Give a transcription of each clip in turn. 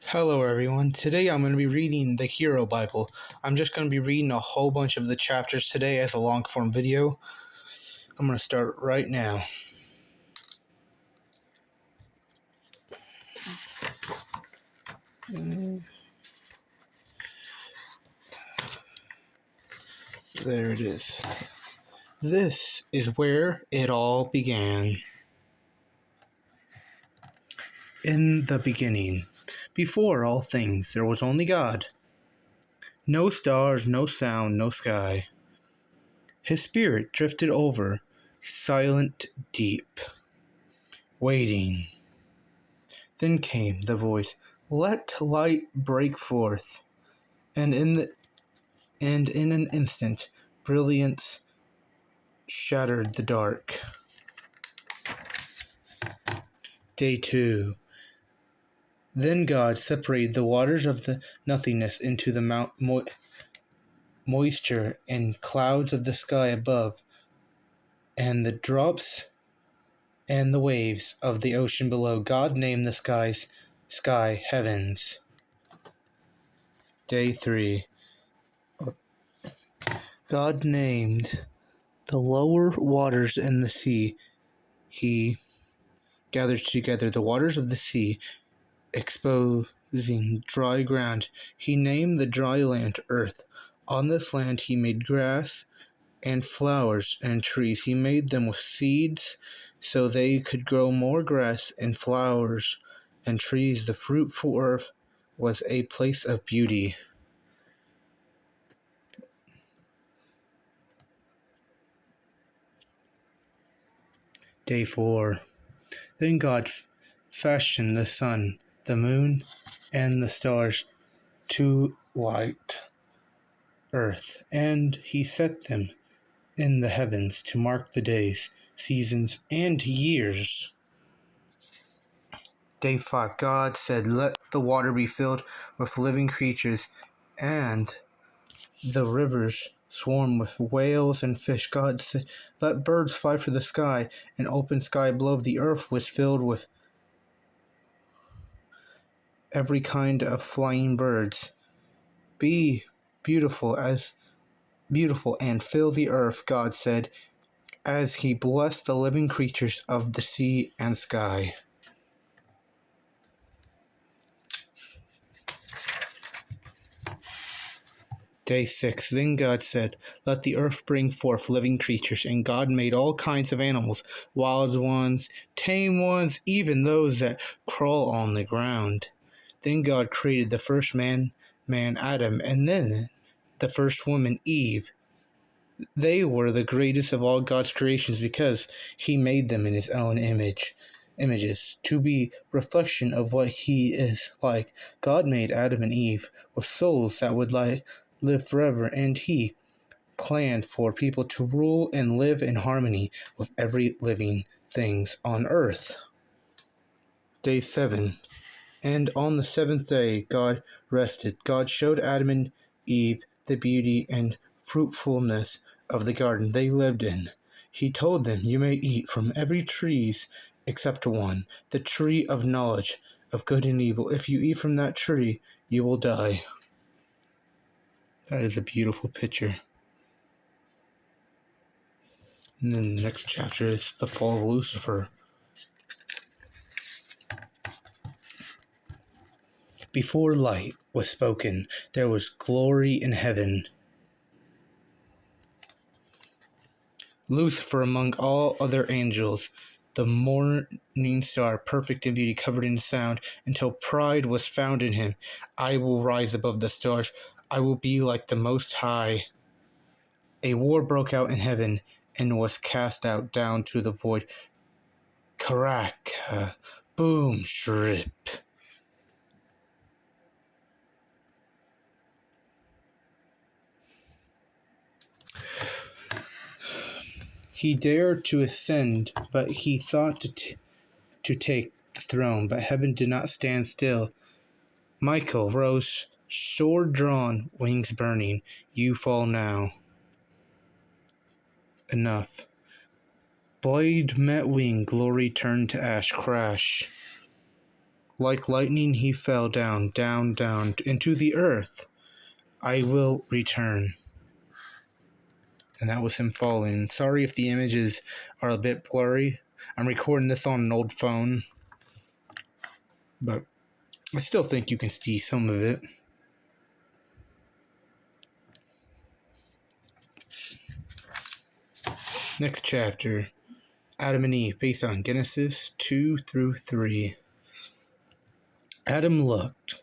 Hello everyone, today I'm going to be reading the Hero Bible. I'm just going to be reading a whole bunch of the chapters today as a long form video. I'm going to start right now. There it is. This is where it all began. In the beginning, before all things, there was only God. No stars, no sound, no sky. His spirit drifted over silent deep, waiting. Then came the voice, "Let light break forth." And in an instant, brilliance shattered the dark. Day 2. Then God separated the waters of the nothingness into the moisture and clouds of the sky above, and the drops and the waves of the ocean below. God named the sky heavens. Day 3. God named the lower waters in the sea. He gathered together the waters of the sea, exposing dry ground. He named the dry land earth. On this land he made grass and flowers and trees. He made them with seeds so they could grow more grass and flowers and trees. The fruitful earth was a place of beauty. Day 4. Then God fashioned the sun, the moon, and the stars to light earth, and he set them in the heavens to mark the days, seasons, and years. Day 5. God said, "Let the water be filled with living creatures, and the rivers swarm with whales and fish." God said, "Let birds fly for the sky." An open sky below the earth was filled with every kind of flying birds. "Be beautiful and fill the earth," God said, as he blessed the living creatures of the sea and sky. Day 6. Then God said, "Let the earth bring forth living creatures." And God made all kinds of animals, wild ones, tame ones, even those that crawl on the ground. Then God created the first man Adam, and then the first woman Eve. They were the greatest of all God's creations because he made them in his own images, to be reflection of what he is like. God made Adam and Eve with souls that would live forever, and he planned for people to rule and live in harmony with every living things on earth. Day 7. And on the seventh day God rested. God showed Adam and Eve the beauty and fruitfulness of the garden they lived in. He told them, "You may eat from every tree except one, the tree of knowledge of good and evil. If you eat from that tree, you will die." That is a beautiful picture. And then the next chapter is the fall of Lucifer. Before light was spoken, there was glory in heaven. Lucifer among all other angels, the morning star, perfect in beauty, covered in sound, until pride was found in him. "I will rise above the stars. I will be like the Most High." A war broke out in heaven and was cast out down to the void. Crack, boom, shrip. He dared to ascend, but he thought to take the throne, but heaven did not stand still. Michael rose, sword drawn, wings burning. "You fall now." Enough. Blade met wing, glory turned to ash, crash. Like lightning he fell down, down, down into the earth. I will return. And that was him falling. Sorry if the images are a bit blurry. I'm recording this on an old phone, but I still think you can see some of it. Next chapter, Adam and Eve, based on Genesis 2 through 3. Adam looked.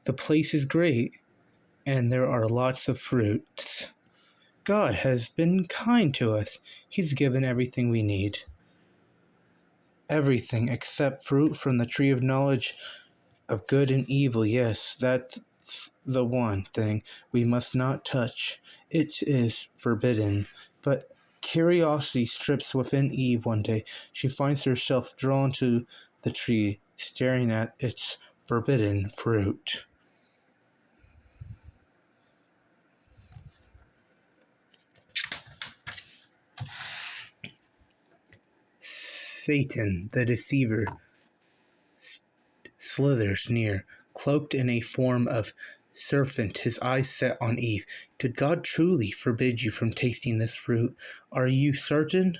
The place is great, and there are lots of fruits. God has been kind to us. He's given everything we need. Everything except fruit from the tree of knowledge of good and evil. Yes, that's the one thing we must not touch. It is forbidden. But curiosity strips within Eve one day. She finds herself drawn to the tree, staring at its forbidden fruit. Satan, the deceiver, slithers near, cloaked in a form of serpent, his eyes set on Eve. Did God truly forbid you from tasting this fruit? Are you certain?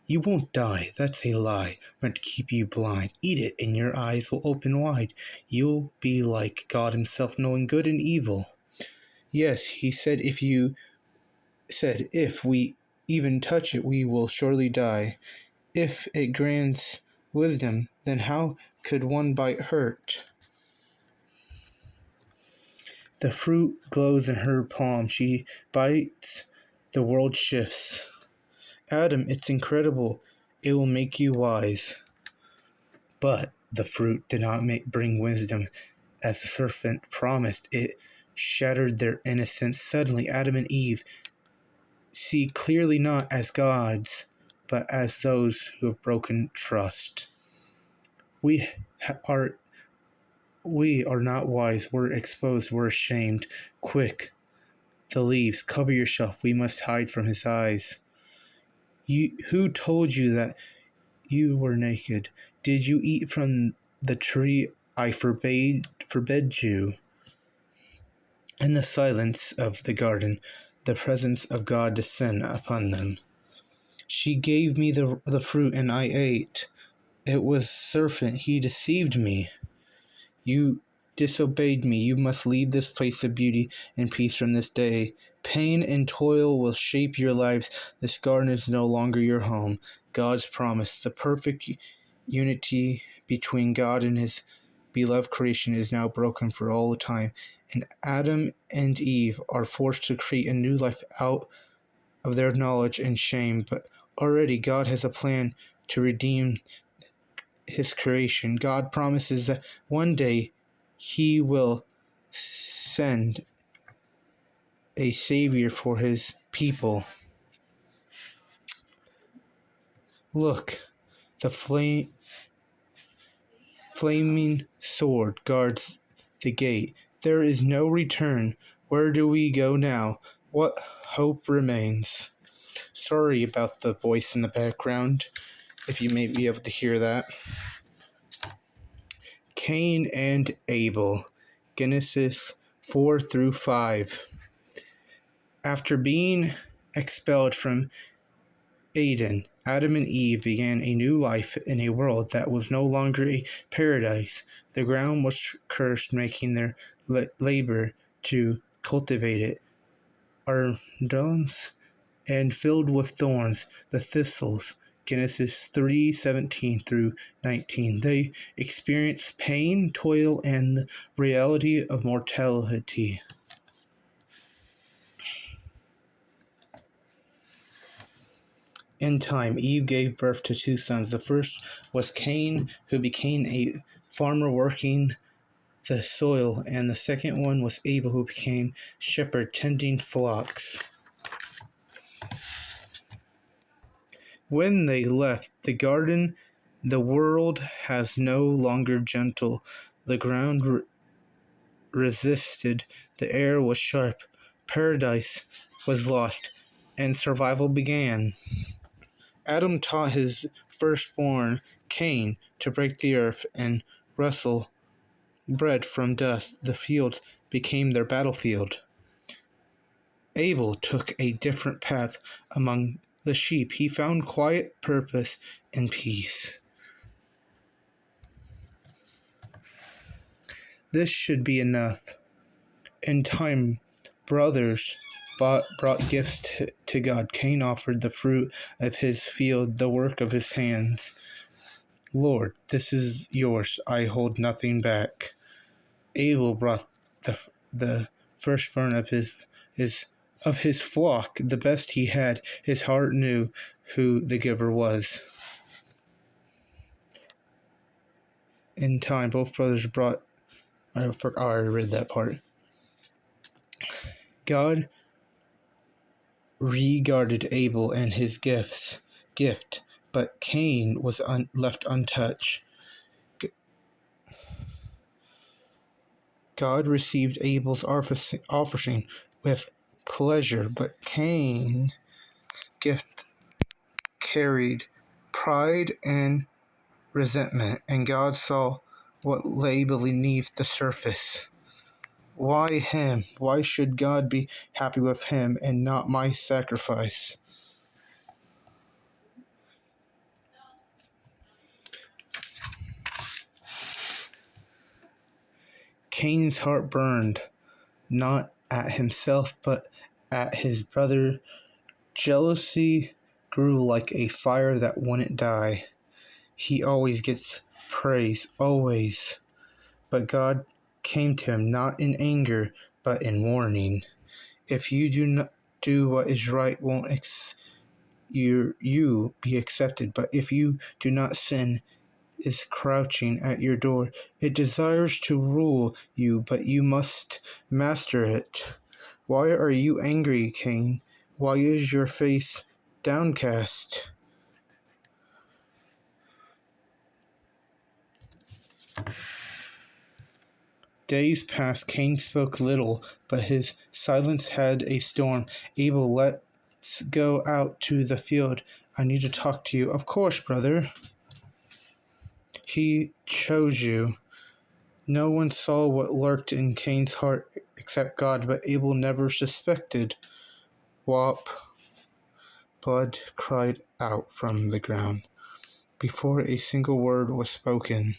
You won't die. That's a lie, meant to keep you blind. Eat it, and your eyes will open wide. You'll be like God himself, knowing good and evil. Yes, he said, if we even touch it, we will surely die. If it grants wisdom, then how could one bite hurt? The fruit glows in her palm. She bites. The world shifts. Adam, it's incredible. It will make you wise. But the fruit did not bring wisdom, as the serpent promised. It shattered their innocence. Suddenly, Adam and Eve see clearly not as gods, but as those who have broken trust. We are not wise. We're exposed. We're ashamed. Quick, the leaves. Cover yourself. We must hide from his eyes. Who told you that you were naked? Did you eat from the tree I forbade you? In the silence of the garden, the presence of God descended upon them. She gave me the fruit, and I ate. It was serpent. He deceived me. You disobeyed me. You must leave this place of beauty and peace from this day. Pain and toil will shape your lives. This garden is no longer your home. God's promise, the perfect unity between God and his beloved creation, is now broken for all time. And Adam and Eve are forced to create a new life out of their knowledge and shame. But already God has a plan to redeem his creation. God promises that one day he will send a savior for his people. Look, the flaming sword guards the gate. There is no return. Where do we go now? What hope remains? Sorry about the voice in the background, if you may be able to hear that. Cain and Abel, Genesis 4 through 5. After being expelled from Eden, Adam and Eve began a new life in a world that was no longer a paradise. The ground was cursed, making their labor to cultivate it arduous and filled with thorns, the thistles. Genesis 3:17 through 19. They experienced pain, toil, and the reality of mortality. In time, Eve gave birth to two sons. The first was Cain, who became a farmer working the soil, and the second one was Abel, who became shepherd tending flocks. When they left the garden, the world has no longer gentle. The ground resisted, the air was sharp, paradise was lost, and survival began. Adam taught his firstborn, Cain to break the earth and wrestle bread from dust. The field became their battlefield. Abel took a different path among the sheep. He found quiet purpose and peace. This should be enough. In time, brothers brought gifts to God. Cain offered the fruit of his field, the work of his hands. Lord, this is yours. I hold nothing back. Abel brought the firstborn of his flock, the best he had. His heart knew who the giver was. In time, both brothers brought. I already read that part. God regarded Abel and his gift, but Cain was left untouched. God received Abel's offering with pleasure, but Cain's gift carried pride and resentment, and God saw what lay beneath the surface. Why him? Why should God be happy with him and not my sacrifice? Cain's heart burned, not at himself, but at his brother. Jealousy grew like a fire that wouldn't die. He always gets praise, always. But God came to him not in anger, but in warning. If you do not do what is right, won't you be accepted. But if you do not, sin is crouching at your door. It desires to rule you, but you must master it. Why are you angry, Cain? Why is your face downcast? Days passed. Cain spoke little, but his silence had a storm. Abel, let's go out to the field. I need to talk to you. Of course, brother. He chose you. No one saw what lurked in Cain's heart except God, but Abel never suspected. Whop! Blood cried out from the ground before a single word was spoken.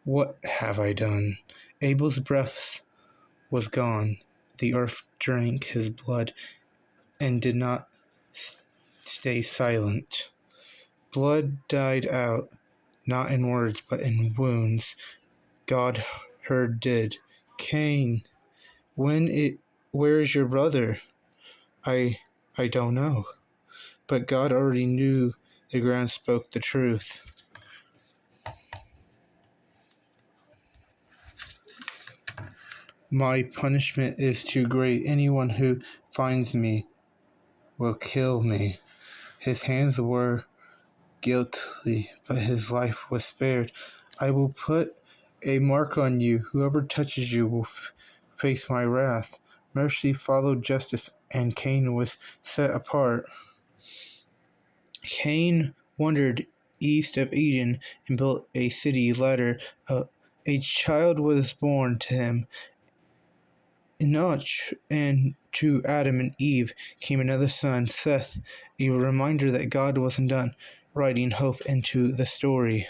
What have I done? Abel's breath was gone. The earth drank his blood and did not stay silent. Blood died out, not in words, but in wounds. God heard did. Cain, where's your brother? I don't know. But God already knew the ground spoke the truth. My punishment is too great. Anyone who finds me will kill me. His hands were guilty, but his life was spared. I will put a mark on you. Whoever touches you will face my wrath. Mercy followed justice, and Cain was set apart. Cain wandered east of Eden and built a city ladder. A child was born to him, Enoch, and to Adam and Eve came another son, Seth, a reminder that God wasn't done writing hope into the story.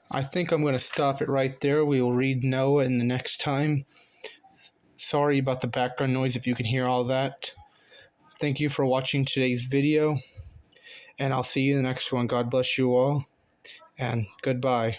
I think I'm going to stop it right there. We will read Noah in the next time. Sorry about the background noise if you can hear all that. Thank you for watching today's video, and I'll see you in the next one. God bless you all, and goodbye.